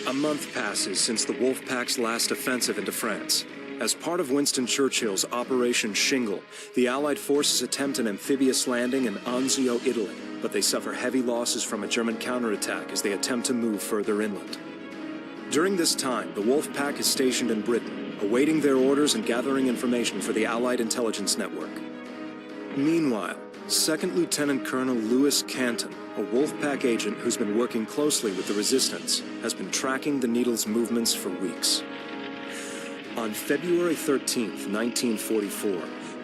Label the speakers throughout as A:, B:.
A: A month passes since the Wolfpack's last offensive into France. As part of Winston Churchill's Operation Shingle, the Allied forces attempt an amphibious landing in Anzio, Italy, but they suffer heavy losses from a German counterattack as they attempt to move further inland. During this time, the Wolfpack is stationed in Britain, awaiting their orders and gathering information for the Allied intelligence network. Meanwhile, Second Lieutenant Colonel Louis Canton, a Wolfpack agent who's been working closely with the Resistance, has been tracking the Needle's movements for weeks. On February 13th, 1944,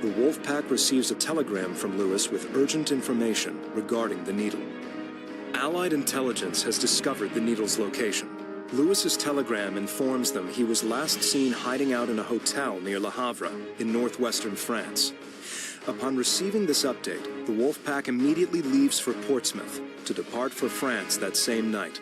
A: the Wolfpack receives a telegram from Louis with urgent information regarding the Needle. Allied intelligence has discovered the Needle's location. Louis's telegram informs them he was last seen hiding out in a hotel near Le Havre in northwestern France. Upon receiving this update, the Wolfpack immediately leaves for Portsmouth to depart for France that same night.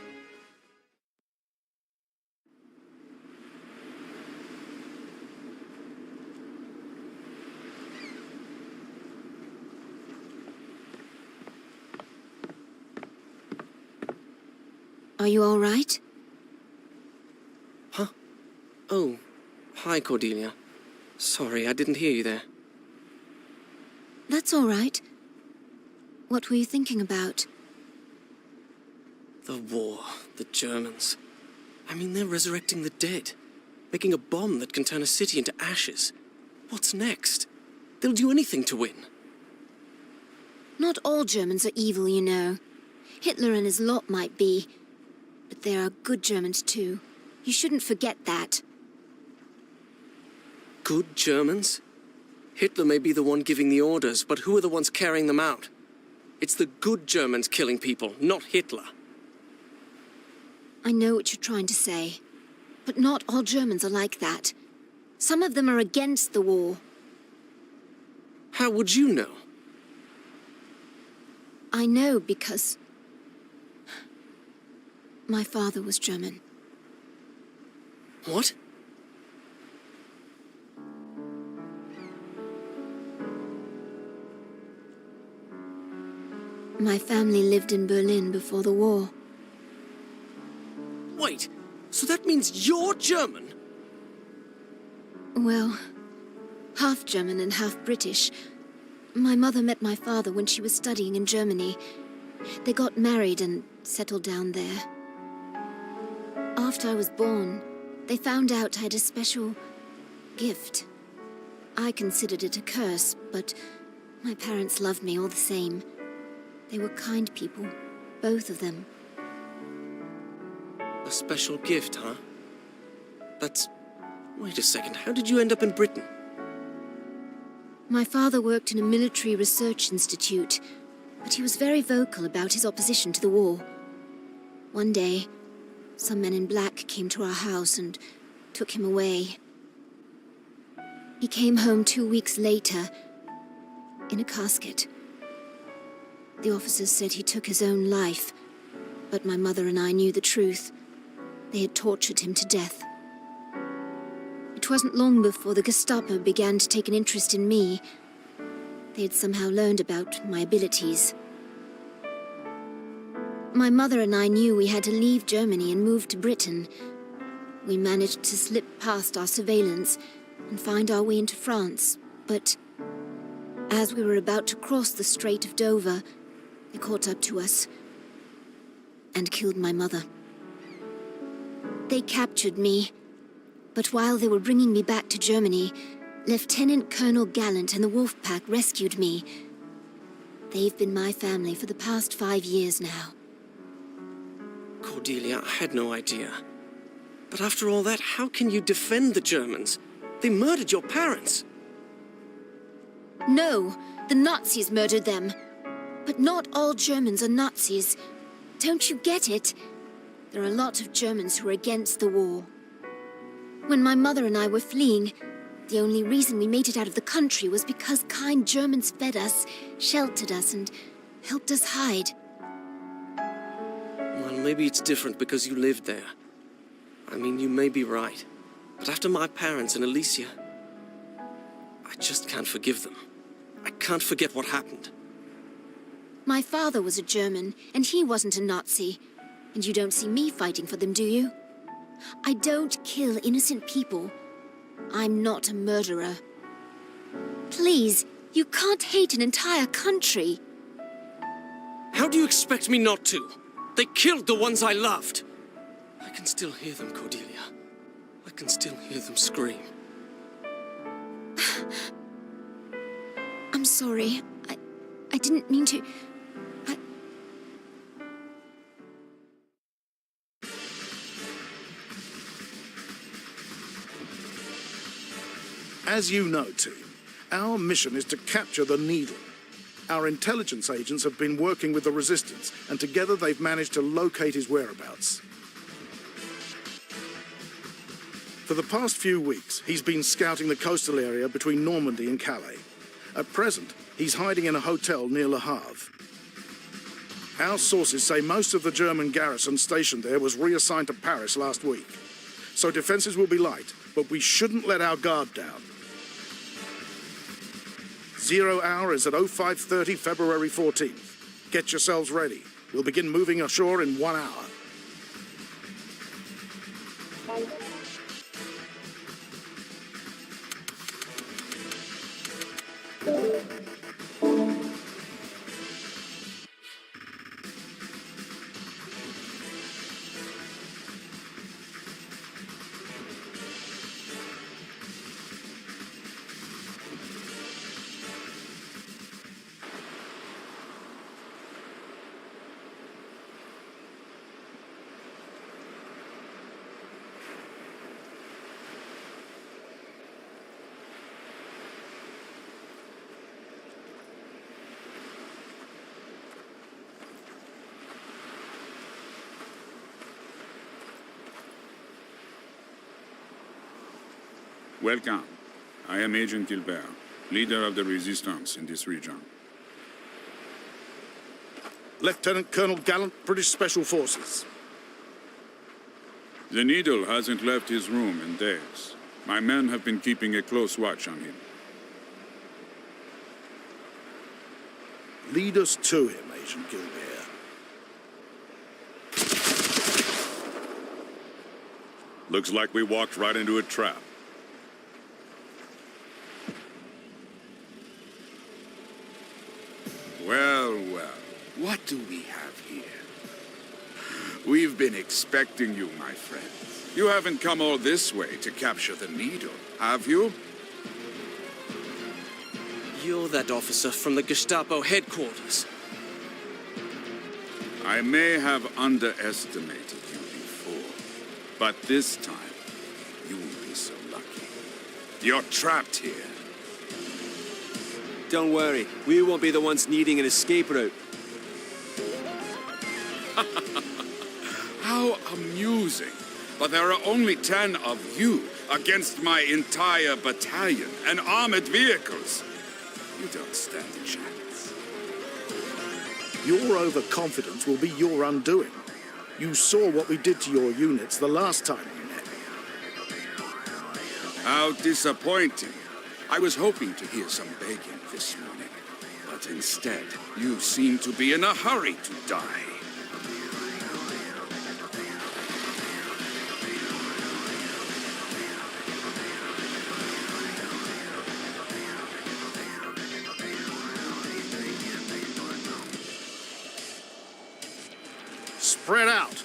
B: Are you all right?
C: Huh? Oh, hi, Cordelia. Sorry, I didn't hear you there.
B: That's all right. What were you thinking about?
C: The war, the Germans. I mean, they're resurrecting the dead, making a bomb that can turn a city into ashes. What's next? They'll do anything to win.
B: Not all Germans are evil, you know. Hitler and his lot might be, but there are good Germans too. You shouldn't forget that.
C: Good Germans? Hitler may be the one giving the orders, but who are the ones carrying them out? It's the good Germans killing people, not Hitler.
B: I know what you're trying to say, but not all Germans are like that. Some of them are against the war.
C: How would you know?
B: I know because my father was German.
C: What?
B: My family lived in Berlin before the war.
C: Wait, so that means you're German?
B: Well, half German and half British. My mother met my father when she was studying in Germany. They got married and settled down there. After I was born, they found out I had a special gift. I considered it a curse, but my parents loved me all the same. They were kind people, both of them.
C: A special gift, huh? That's... Wait a second, how did you end up in Britain?
B: My father worked in a military research institute, but he was very vocal about his opposition to the war. One day, some men in black came to our house and took him away. He came home 2 weeks later, in a casket. The officers said he took his own life, but my mother and I knew the truth. They had tortured him to death. It wasn't long before the Gestapo began to take an interest in me. They had somehow learned about my abilities. My mother and I knew we had to leave Germany and move to Britain. We managed to slip past our surveillance and find our way into France, but as we were about to cross the Strait of Dover, they caught up to us and killed my mother. They captured me, but while they were bringing me back to Germany, Lieutenant Colonel Gallant and the Wolfpack rescued me. They've been my family for the past 5 years now.
C: Cordelia, I had no idea. But after all that, how can you defend the Germans? They murdered your parents.
B: No, the Nazis murdered them. But not all Germans are Nazis. Don't you get it? There are a lot of Germans who are against the war. When my mother and I were fleeing, the only reason we made it out of the country was because kind Germans fed us, sheltered us, and helped us hide.
C: Well, maybe it's different because you lived there. I mean, you may be right. But after my parents and Alicia, I just can't forgive them. I can't forget what happened.
B: My father was a German, and he wasn't a Nazi. And you don't see me fighting for them, do you? I don't kill innocent people. I'm not a murderer. Please, you can't hate an entire country.
C: How do you expect me not to? They killed the ones I loved. I can still hear them, Cordelia. I can still hear them scream.
B: I'm sorry. I didn't mean to...
D: As you know, team, our mission is to capture the Needle. Our intelligence agents have been working with the Resistance, and together they've managed to locate his whereabouts. For the past few weeks, he's been scouting the coastal area between Normandy and Calais. At present, he's hiding in a hotel near Le Havre. Our sources say most of the German garrison stationed there was reassigned to Paris last week. So defenses will be light, but we shouldn't let our guard down. 0 hour is at 0530 February 14th. Get yourselves ready. We'll begin moving ashore in 1 hour.
E: Welcome. I am Agent Gilbert, leader of the resistance in this region.
D: Lieutenant Colonel Gallant, British Special Forces.
E: The Needle hasn't left his room in days. My men have been keeping a close watch on him.
D: Lead us to him, Agent Gilbert.
E: Looks like we walked right into a trap.
F: Well, what do we have here? We've been expecting you, my friends. You haven't come all this way to capture the Needle, have you?
C: You're that officer from the Gestapo headquarters.
E: I may have underestimated you before, but this time, you won't be so lucky. You're trapped here.
G: Don't worry, we won't be the ones needing an escape route.
F: How amusing. But there are only 10 of you against my entire battalion and armored vehicles. You don't stand a chance.
D: Your overconfidence will be your undoing. You saw what we did to your units the last time we met.
F: How disappointing. I was hoping to hear some begging this morning, but instead, you seem to be in a hurry to die.
D: Spread out.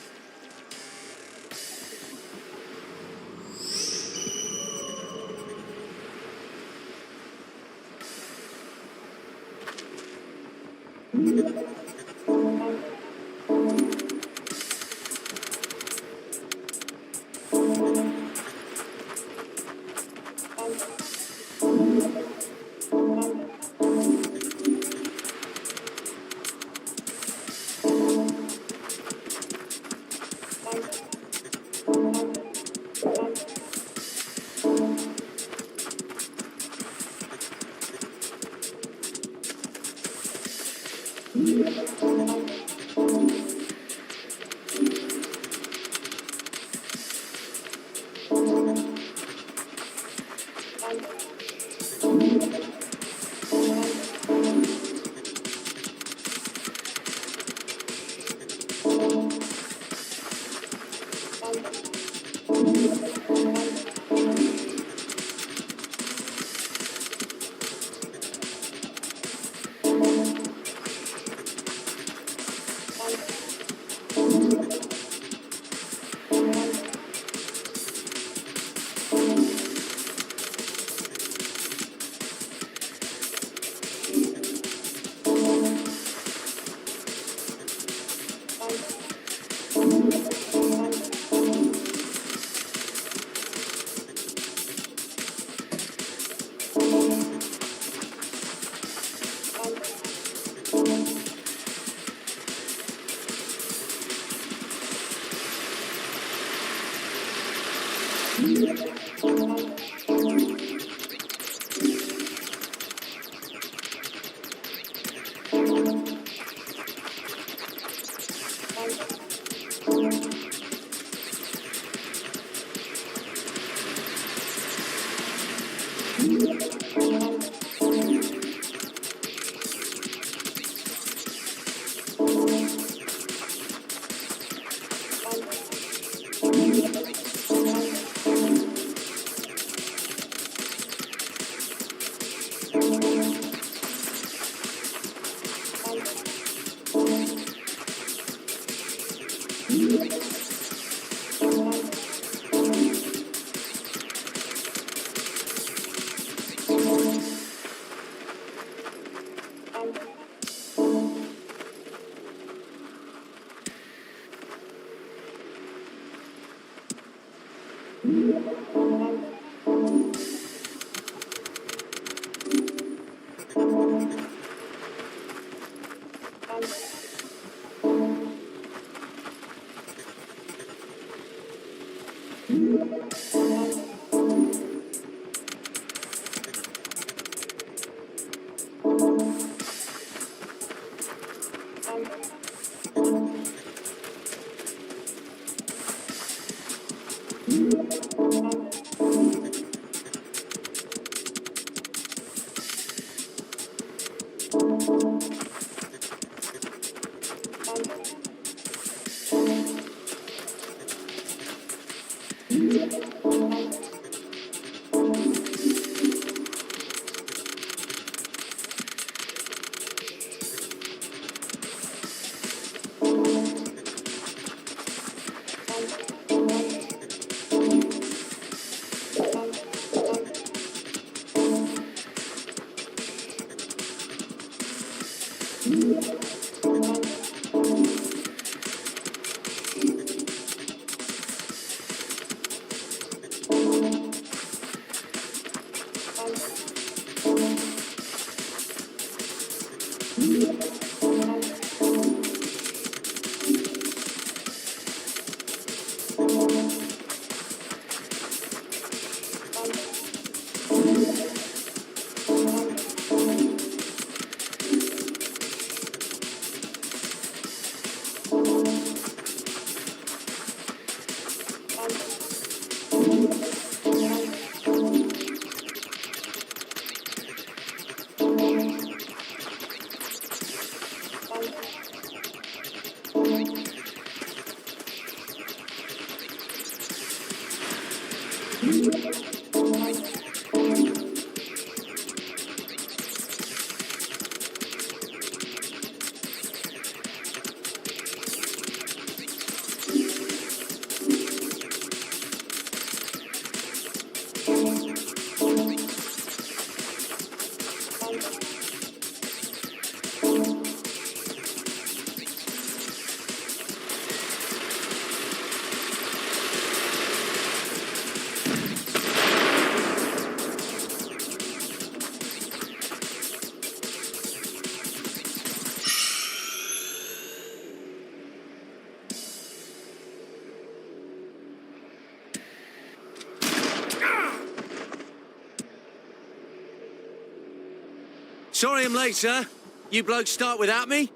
G: Sorry I'm late, sir. You blokes start without me?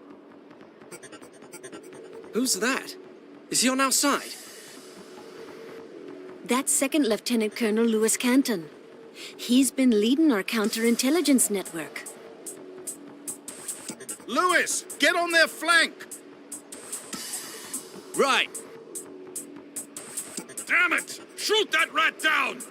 C: Who's that? Is he on our side?
B: That's Second Lieutenant Colonel Lewis Canton. He's been leading our counterintelligence network.
D: Lewis, get on their flank!
G: Right.
E: Damn it! Shoot that rat down!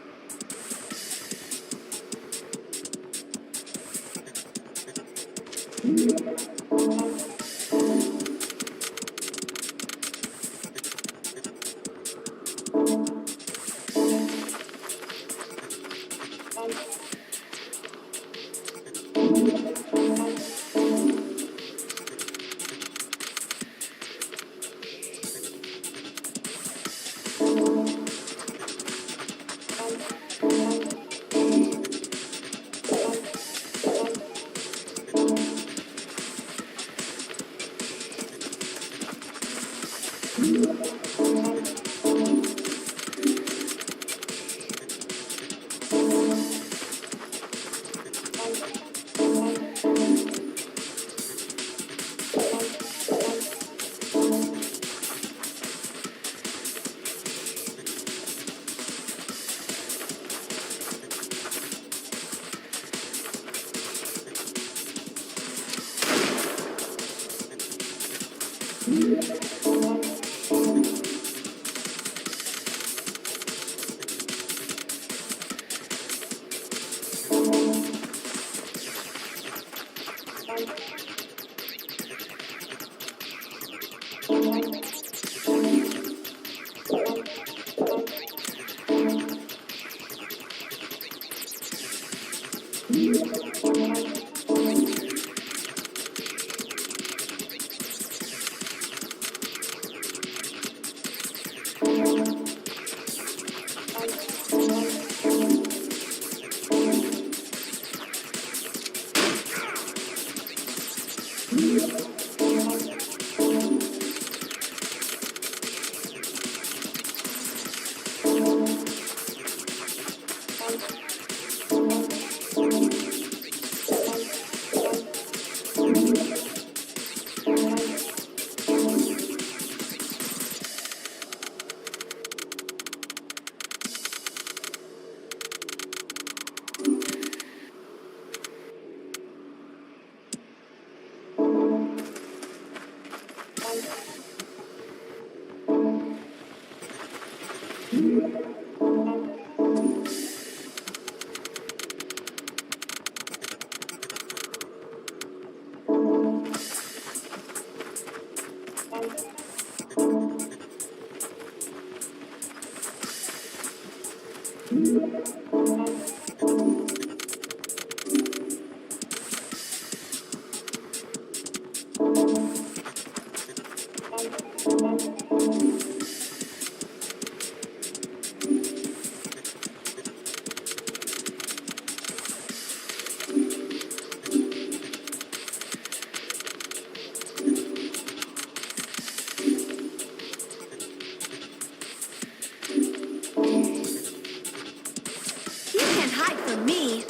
B: You can't hide from me.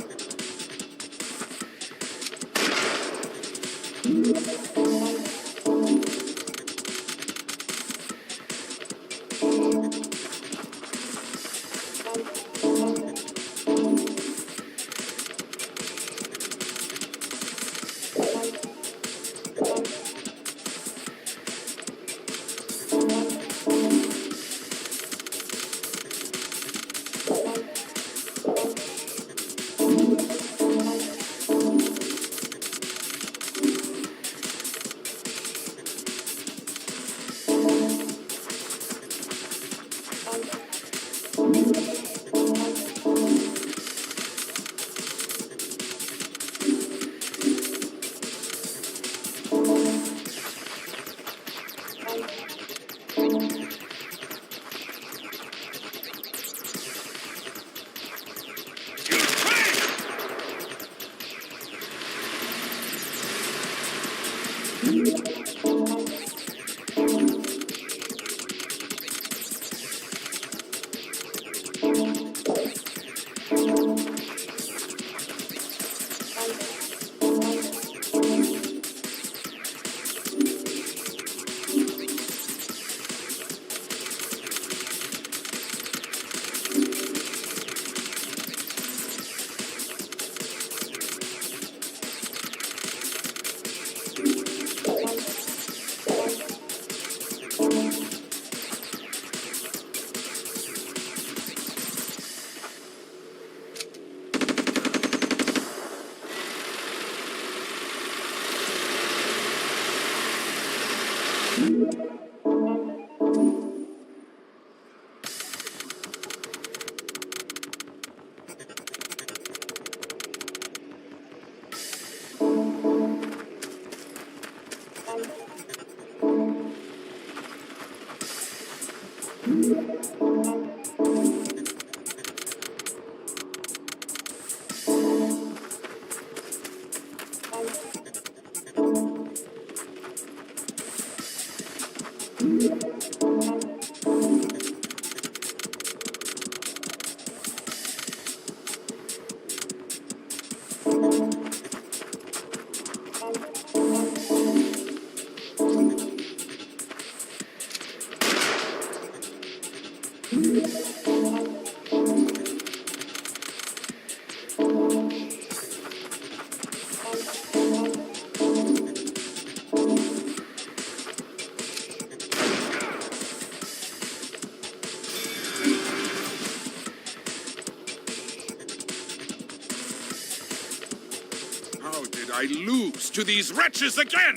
E: How did I lose to these wretches again?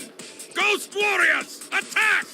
E: Ghost warriors, attack!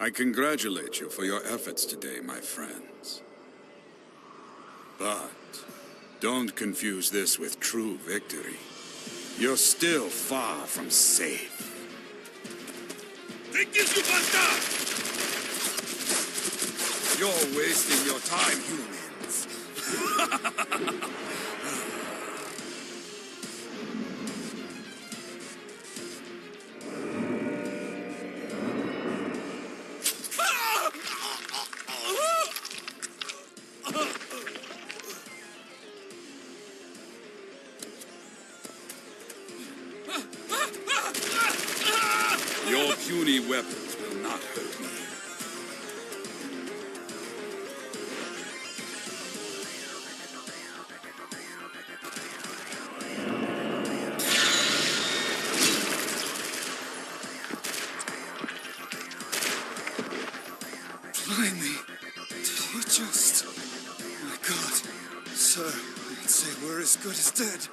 E: I congratulate you for your efforts today, my friends. But don't confuse this with true victory. You're still far from safe. Take this, you bastard! You're wasting your time, humans. Your puny weapons will not hurt me.
H: Blimey, did you just... My God, sir, I'd say we're as good as dead.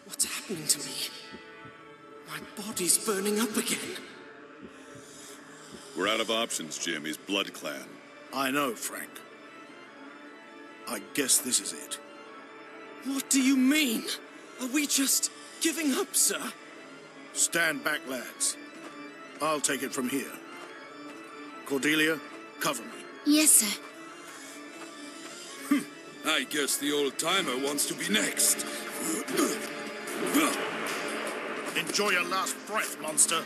C: What's happening to me? My body's burning up again.
I: We're out of options, Jim. He's blood clan.
D: I know, Frank. I guess this is it.
C: What do you mean? Are we just giving up, sir?
D: Stand back, lads. I'll take it from here. Cordelia, cover me.
B: Yes, sir.
E: I guess the old-timer wants to be next.
D: Enjoy your last breath, monster.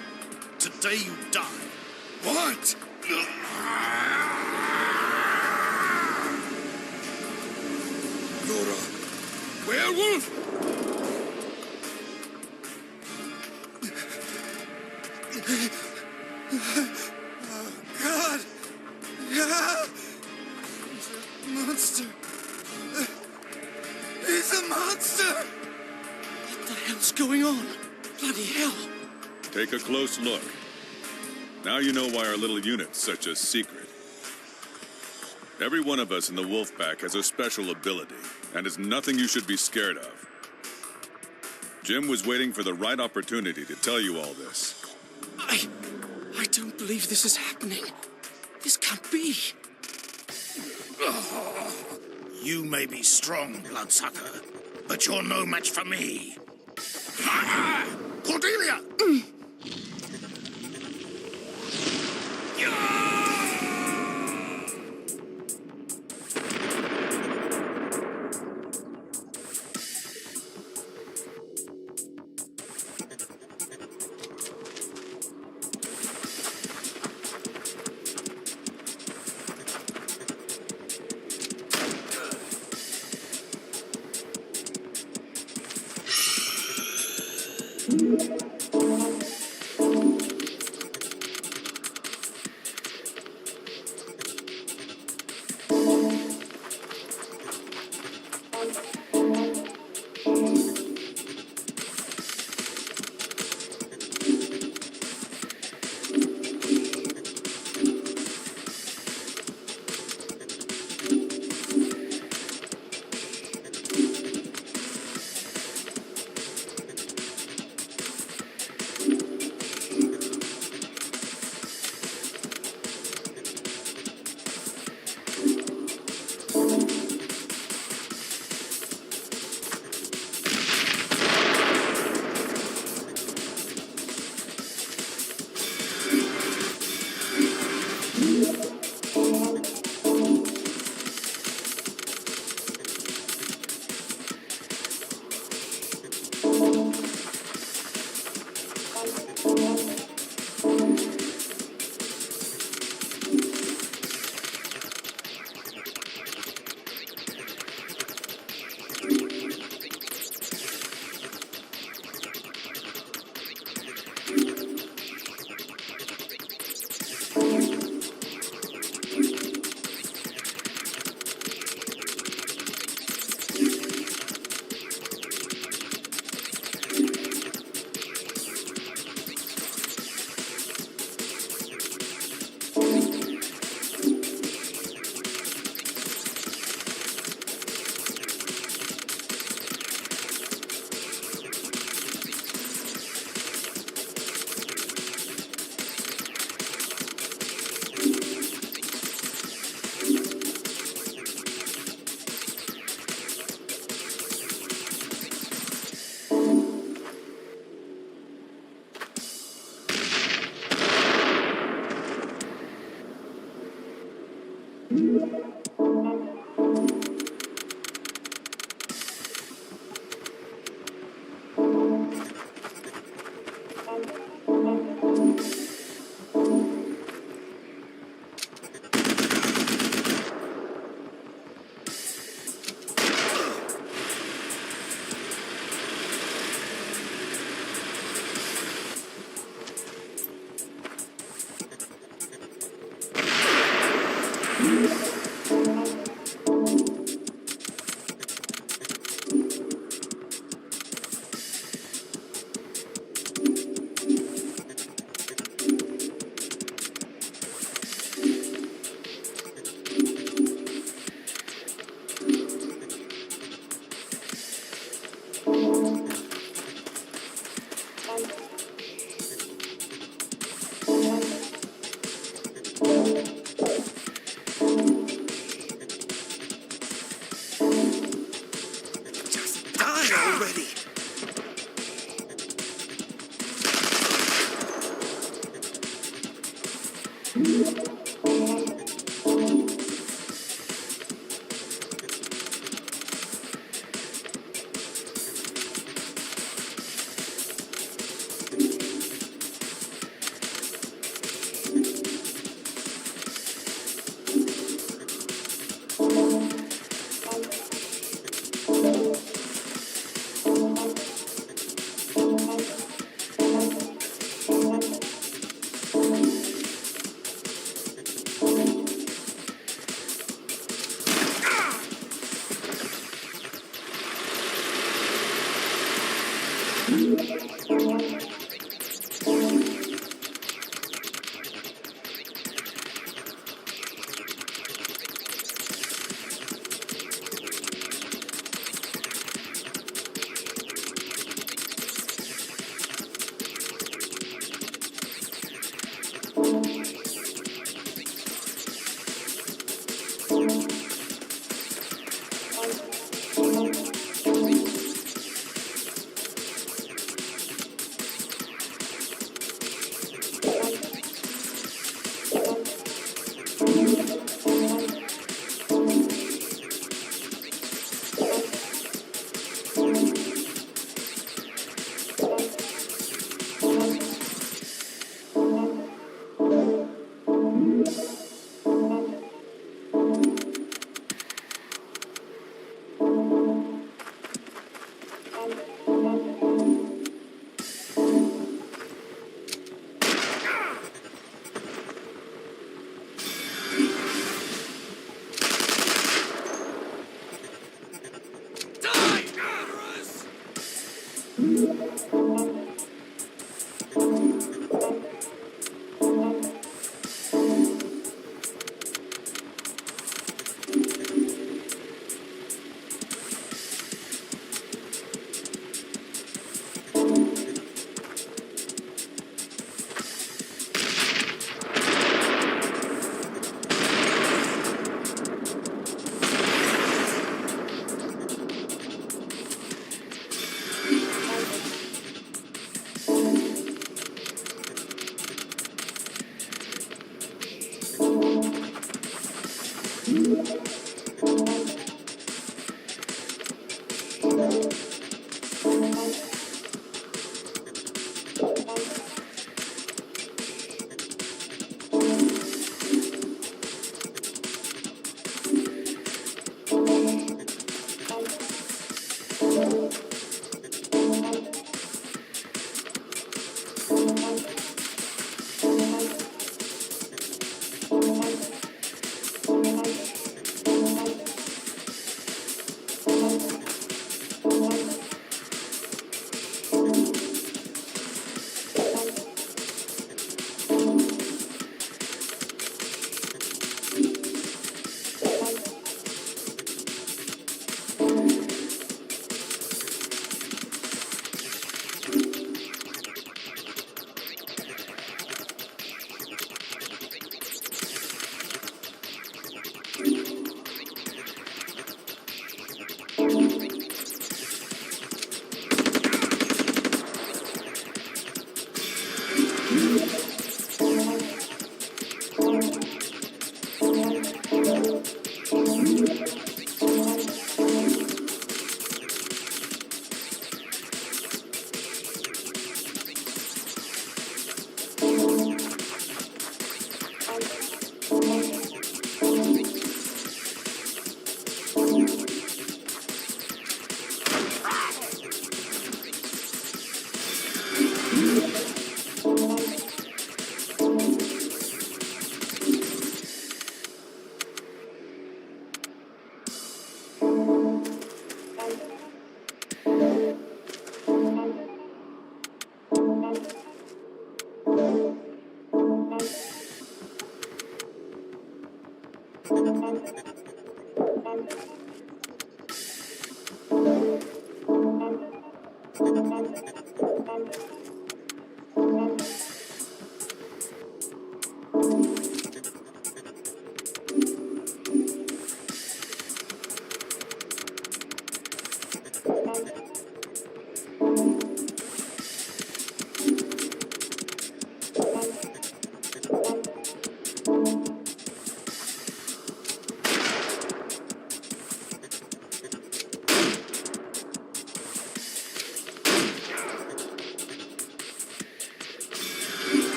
D: Today you die.
E: What? You're a werewolf?
H: God! Yeah! He's a monster! He's a monster!
C: What the hell's going on? Bloody hell!
I: Take a close look. Now you know why our little unit's such a secret. Every one of us in the wolf pack has a special ability, and it's nothing you should be scared of. Jim was waiting for the right opportunity to tell you all this.
C: I don't believe this is happening. This can't be.
D: You may be strong, Bloodsucker, but you're no match for me. Cordelia!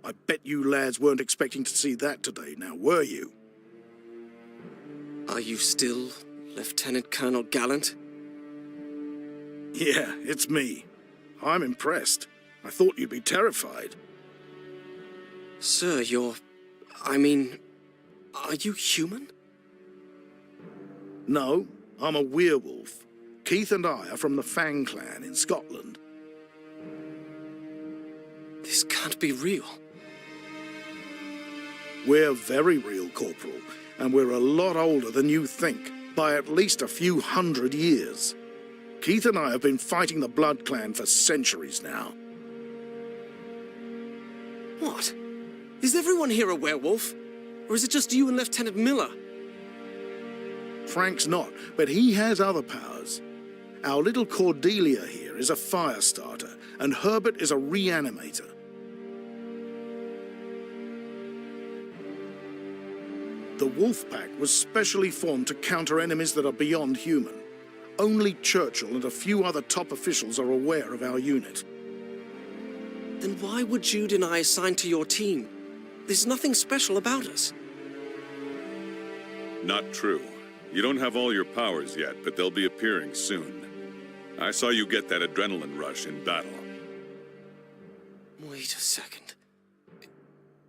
D: I bet you lads weren't expecting to see that today, now were you?
C: Are you still Lieutenant Colonel Gallant?
D: Yeah, it's me. I'm impressed. I thought you'd be terrified.
C: Sir, are you human?
D: No, I'm a werewolf. Keith and I are from the Fang clan in Scotland.
C: This can't be real.
D: We're very real, Corporal, and we're a lot older than you think, by at least a few hundred years. Keith and I have been fighting the Blood Clan for centuries now.
C: What? Is everyone here a werewolf? Or is it just you and Lieutenant Miller?
D: Frank's not, but he has other powers. Our little Cordelia here is a fire starter, and Herbert is a reanimator. The Wolf Pack was specially formed to counter enemies that are beyond human. Only Churchill and a few other top officials are aware of our unit.
C: Then why were Jude and I assigned to your team? There's nothing special about us.
I: Not true. You don't have all your powers yet, but they'll be appearing soon. I saw you get that adrenaline rush in battle.
C: Wait a second.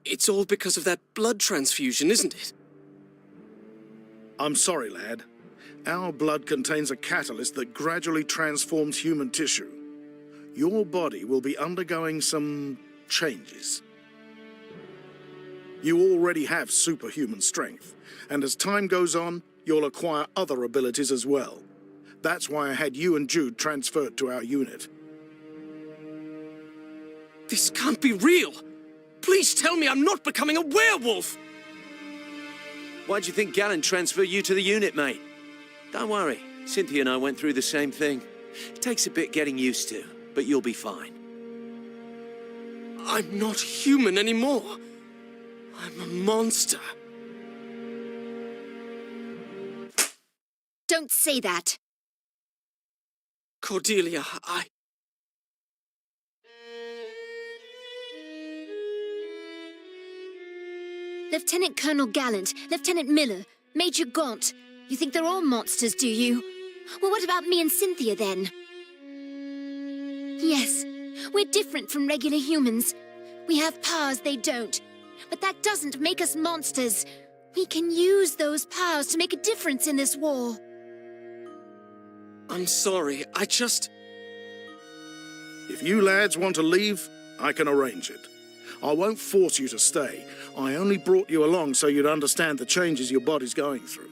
C: It's all because of that blood transfusion, isn't it?
D: I'm sorry, lad. Our blood contains a catalyst that gradually transforms human tissue. Your body will be undergoing some changes. You already have superhuman strength, and as time goes on, you'll acquire other abilities as well. That's why I had you and Jude transferred to our unit.
C: This can't be real! Please tell me I'm not becoming a werewolf!
G: Why'd you think Gallen transferred you to the unit, mate? Don't worry, Cynthia and I went through the same thing. It takes a bit getting used to, but you'll be fine.
C: I'm not human anymore. I'm a monster.
B: Don't say that.
C: Cordelia,
B: Lieutenant Colonel Gallant, Lieutenant Miller, Major Gaunt. You think they're all monsters, do you? Well, what about me and Cynthia, then? Yes, we're different from regular humans. We have powers they don't. But that doesn't make us monsters. We can use those powers to make a difference in this war.
C: I'm sorry,
D: If you lads want to leave, I can arrange it. I won't force you to stay. I only brought you along so you'd understand the changes your body's going through.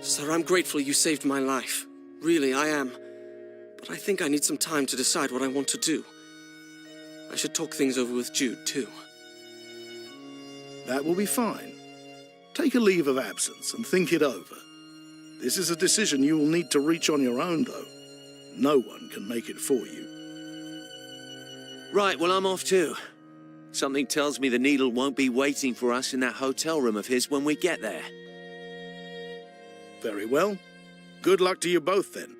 C: Sir, I'm grateful you saved my life. Really, I am. But I think I need some time to decide what I want to do. I should talk things over with Jude, too.
D: That will be fine. Take a leave of absence and think it over. This is a decision you will need to reach on your own, though. No one can make it for you.
G: Right, well, I'm off too. Something tells me the Needle won't be waiting for us in that hotel room of his when we get there.
D: Very well. Good luck to you both, then.